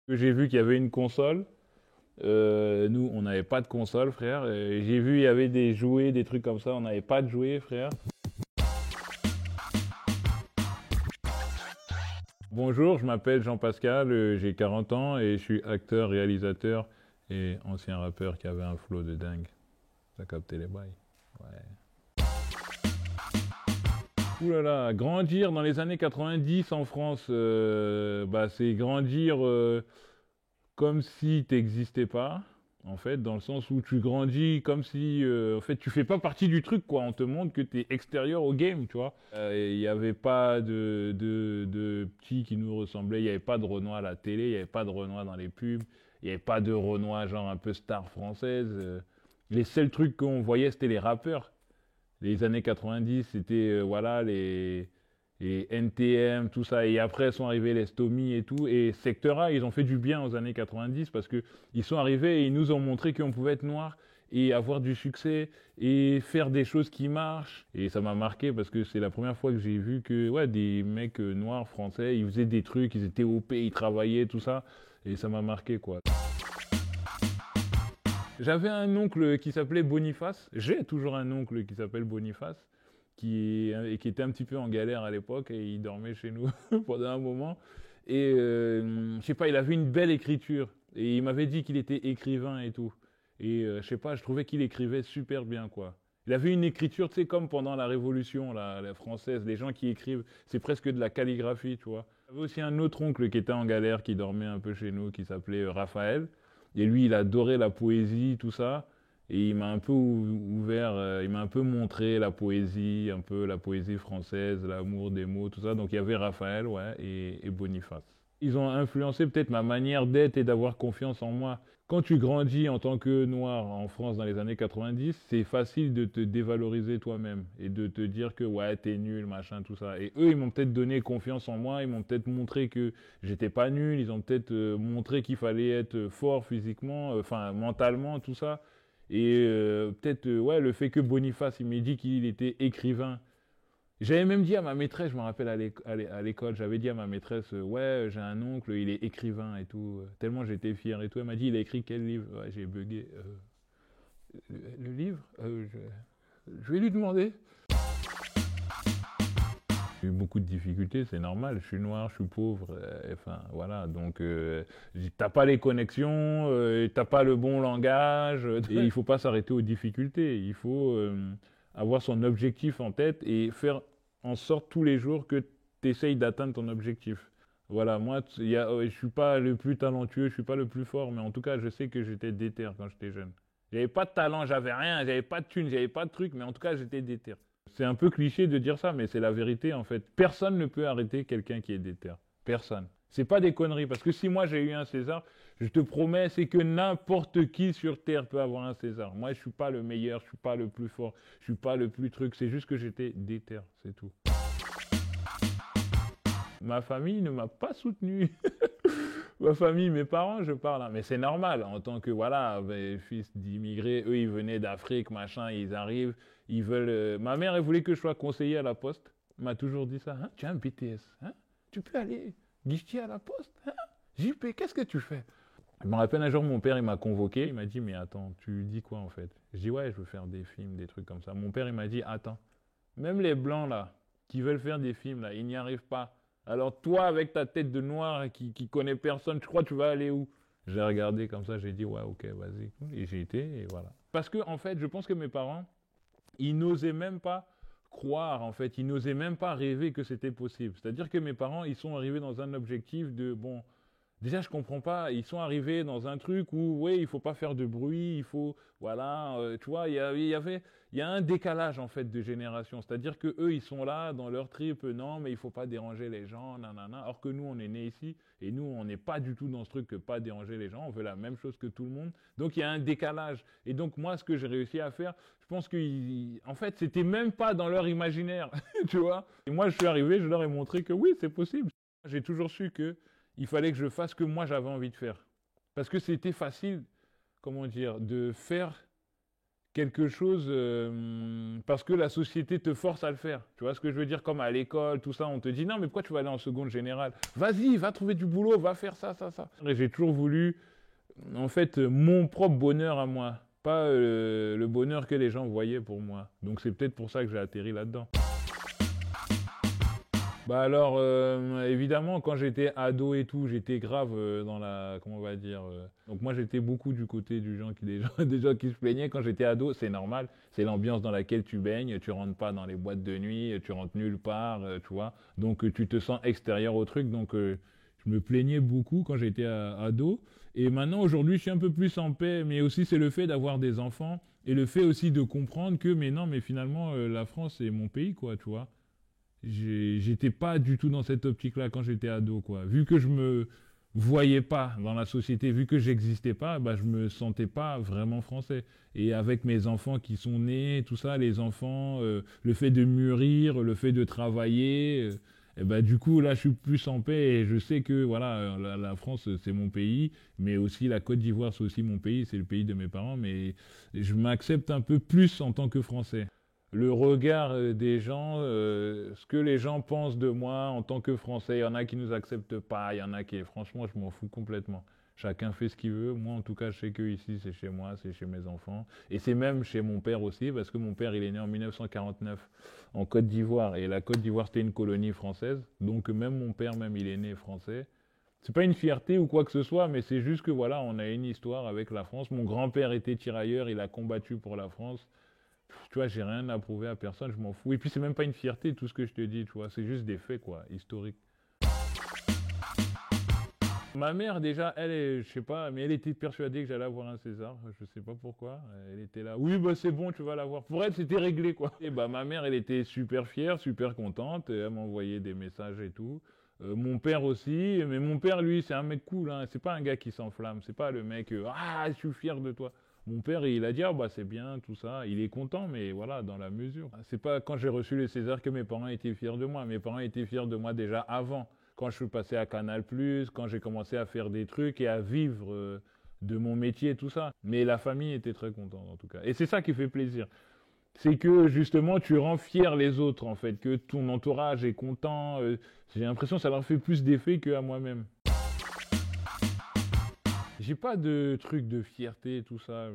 J'ai vu qu'il y avait une console. Nous, on n'avait pas de console, frère. J'ai vu il y avait des jouets, des trucs comme ça. On n'avait pas de jouets, frère. Bonjour, je m'appelle Jean-Pascal, j'ai 40 ans et je suis acteur, réalisateur et ancien rappeur qui avait un flow de dingue. Ça capté les bails. Ouais. Ouh là là, grandir dans les années 90 en France, c'est grandir comme si t'existais pas, en fait, dans le sens où tu grandis comme si, en fait, tu fais pas partie du truc, quoi. On te montre que t'es extérieur au game, tu vois. Il n'y avait pas de petits qui nous ressemblaient, il n'y avait pas de Renoir à la télé, il n'y avait pas de Renoir dans les pubs, il n'y avait pas de Renoir genre un peu star française. Les seuls trucs qu'on voyait, c'était les rappeurs. Les années 90, c'était, voilà, les NTM, tout ça. Et après sont arrivés les Stomy et tout. Et Secteur A, ils ont fait du bien aux années 90 parce que ils sont arrivés et ils nous ont montré qu'on pouvait être noir et avoir du succès et faire des choses qui marchent. Et ça m'a marqué parce que c'est la première fois que j'ai vu que ouais, des mecs noirs français, ils faisaient des trucs, ils étaient OP, ils travaillaient, tout ça. Et ça m'a marqué, quoi. J'avais un oncle qui s'appelait Boniface. J'ai toujours un oncle qui s'appelle Boniface, et qui était un petit peu en galère à l'époque et il dormait chez nous pendant un moment. Et je sais pas, il avait une belle écriture et il m'avait dit qu'il était écrivain et tout. Et je sais pas, je trouvais qu'il écrivait super bien, quoi. Il avait une écriture, tu sais, comme pendant la Révolution, la française, les gens qui écrivent, c'est presque de la calligraphie, tu vois. J'avais aussi un autre oncle qui était en galère, qui dormait un peu chez nous, qui s'appelait Raphaël. Et lui, il adorait la poésie, tout ça. Et il m'a un peu ouvert, il m'a un peu montré la poésie, un peu la poésie française, l'amour des mots, tout ça. Donc il y avait Raphaël, ouais, et Boniface. Ils ont influencé peut-être ma manière d'être et d'avoir confiance en moi. Quand tu grandis en tant que noir en France dans les années 90, c'est facile de te dévaloriser toi-même et de te dire que ouais, t'es nul, machin, tout ça. Et eux, ils m'ont peut-être donné confiance en moi, ils m'ont peut-être montré que j'étais pas nul, ils ont peut-être montré qu'il fallait être fort physiquement, enfin mentalement, tout ça. Et peut-être ouais, le fait que Boniface, il m'ait dit qu'il était écrivain. J'avais même dit à ma maîtresse, je me rappelle à l'école, j'avais dit à ma maîtresse, ouais, j'ai un oncle, il est écrivain et tout. Tellement j'étais fier et tout. Elle m'a dit, il a écrit quel livre? Ouais, j'ai bugué. Le livre je vais lui demander. J'ai eu beaucoup de difficultés, c'est normal. Je suis noir, je suis pauvre. Enfin, voilà. Donc, t'as pas les connexions, t'as pas le bon langage. Et il faut pas s'arrêter aux difficultés. Il faut avoir son objectif en tête et faire en sorte tous les jours que tu essayes d'atteindre ton objectif. Voilà, moi, je suis pas le plus talentueux, je suis pas le plus fort, mais en tout cas, je sais que j'étais déter quand j'étais jeune. J'avais pas de talent, j'avais rien, j'avais pas de thunes, j'avais pas de trucs, mais en tout cas, j'étais déter. C'est un peu cliché de dire ça, mais c'est la vérité en fait. Personne ne peut arrêter quelqu'un qui est déter. Personne. C'est pas des conneries, parce que si moi j'ai eu un César, je te promets, c'est que n'importe qui sur Terre peut avoir un César. Moi, je suis pas le meilleur, je suis pas le plus fort, je suis pas le plus truc, c'est juste que j'étais déter, c'est tout. Ma famille ne m'a pas soutenu. Ma famille, mes parents, je parle, hein. Mais c'est normal, en tant que, voilà, fils d'immigrés, eux, ils venaient d'Afrique, machin, ils arrivent, ils veulent... Ma mère, elle voulait que je sois conseiller à la poste. Elle m'a toujours dit ça, hein, tu as un BTS, hein, tu peux aller guichetier à la poste, hein, JP, qu'est-ce que tu fais? Je me rappelle un jour, mon père, il m'a convoqué, il m'a dit, mais attends, tu dis quoi en fait? Je dis, ouais, je veux faire des films, des trucs comme ça. Mon père, il m'a dit, attends, même les blancs là, qui veulent faire des films là, ils n'y arrivent pas. Alors toi, avec ta tête de noir qui connaît personne, tu crois que tu vas aller où? J'ai regardé comme ça, j'ai dit ouais, ok, vas-y. Et j'ai été, et voilà. Parce que en fait, je pense que mes parents, ils n'osaient même pas croire, en fait, ils n'osaient même pas rêver que c'était possible. C'est-à-dire que mes parents, ils sont arrivés dans un objectif de bon, déjà, je comprends pas. Ils sont arrivés dans un truc où, oui, il faut pas faire de bruit, il faut, voilà, tu vois, il y a un décalage en fait de génération. C'est-à-dire que eux, ils sont là dans leur trip, non, mais il faut pas déranger les gens, nanana. Alors que nous, on est nés ici et nous, on n'est pas du tout dans ce truc que pas déranger les gens. On veut la même chose que tout le monde. Donc il y a un décalage. Et donc moi, ce que j'ai réussi à faire, je pense que, en fait, c'était même pas dans leur imaginaire, tu vois. Et moi, je suis arrivé, je leur ai montré que oui, c'est possible. J'ai toujours su que il fallait que je fasse ce que moi j'avais envie de faire. Parce que c'était facile, comment dire, de faire quelque chose parce que la société te force à le faire. Tu vois ce que je veux dire? Comme à l'école, tout ça, on te dit non, mais pourquoi tu vas aller en seconde générale? Vas-y, va trouver du boulot, va faire ça, ça, ça. Et j'ai toujours voulu, en fait, mon propre bonheur à moi, pas le bonheur que les gens voyaient pour moi. Donc c'est peut-être pour ça que j'ai atterri là-dedans. Bah alors, évidemment, quand j'étais ado et tout, j'étais grave dans la, comment on va dire. Donc moi, j'étais beaucoup du côté du gens qui, des gens, des gens qui se plaignaient. Quand j'étais ado, c'est normal, c'est l'ambiance dans laquelle tu baignes. Tu rentres pas dans les boîtes de nuit, tu rentres nulle part, tu vois. Donc tu te sens extérieur au truc. Donc je me plaignais beaucoup quand j'étais ado. Et maintenant, aujourd'hui, je suis un peu plus en paix. Mais aussi, c'est le fait d'avoir des enfants et le fait aussi de comprendre que, mais non, mais finalement, la France, c'est mon pays, quoi, tu vois. J'étais pas du tout dans cette optique-là quand j'étais ado, quoi. Vu que je me voyais pas dans la société, vu que j'existais pas, bah, je me sentais pas vraiment français. Et avec mes enfants qui sont nés, tout ça, les enfants, le fait de mûrir, le fait de travailler, et bah, du coup, là, je suis plus en paix et je sais que, voilà, la France, c'est mon pays, mais aussi la Côte d'Ivoire, c'est aussi mon pays, c'est le pays de mes parents, mais je m'accepte un peu plus en tant que Français. Le regard des gens, ce que les gens pensent de moi en tant que Français. Il y en a qui nous acceptent pas, il y en a qui, franchement, je m'en fous complètement. Chacun fait ce qu'il veut. Moi, en tout cas, je sais que ici, c'est chez moi, c'est chez mes enfants. Et c'est même chez mon père aussi, parce que mon père, il est né en 1949 en Côte d'Ivoire. Et la Côte d'Ivoire, c'était une colonie française. Donc, même mon père, même, il est né français. C'est pas une fierté ou quoi que ce soit, mais c'est juste que voilà, on a une histoire avec la France. Mon grand-père était tirailleur, il a combattu pour la France. Tu vois, j'ai rien à prouver à personne, je m'en fous. Et puis, c'est même pas une fierté, tout ce que je te dis, tu vois. C'est juste des faits, quoi, historiques. Ma mère, déjà, elle est, je sais pas, mais elle était persuadée que j'allais avoir un César. Je sais pas pourquoi. Elle était là. Oui, bah, c'est bon, tu vas l'avoir. Pour elle, c'était réglé, quoi. Et bah, ma mère, elle était super fière, super contente. Et elle m'envoyait des messages et tout. Mon père aussi. Mais mon père, lui, c'est un mec cool, hein. C'est pas un gars qui s'enflamme. C'est pas le mec, ah, je suis fier de toi. Mon père, il a dit, ah bah c'est bien, tout ça. Il est content, mais voilà, dans la mesure. C'est pas quand j'ai reçu le César que mes parents étaient fiers de moi. Mes parents étaient fiers de moi déjà avant. Quand je suis passé à Canal+, quand j'ai commencé à faire des trucs et à vivre de mon métier et tout ça. Mais la famille était très contente en tout cas. Et c'est ça qui fait plaisir. C'est que justement tu rends fier les autres en fait, que ton entourage est content. J'ai l'impression que ça leur fait plus d'effet qu'à moi-même. J'ai pas de truc de fierté, tout ça.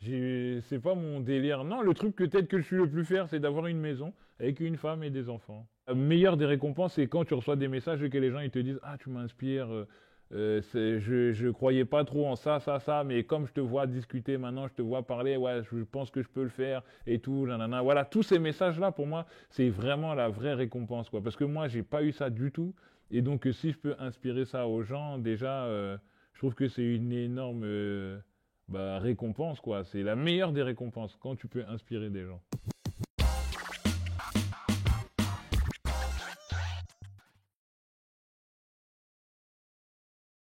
C'est pas mon délire. Non, le truc peut-être que je suis le plus fier, c'est d'avoir une maison avec une femme et des enfants. La meilleure des récompenses, c'est quand tu reçois des messages et que les gens ils te disent ah tu m'inspires. Je croyais pas trop en ça, ça, ça, mais comme je te vois discuter maintenant, je te vois parler, ouais, je pense que je peux le faire et tout, nanana. Voilà, tous ces messages-là, pour moi, c'est vraiment la vraie récompense, quoi. Parce que moi, j'ai pas eu ça du tout. Et donc, si je peux inspirer ça aux gens, déjà, je trouve que c'est une énorme bah, récompense, quoi. C'est la meilleure des récompenses quand tu peux inspirer des gens.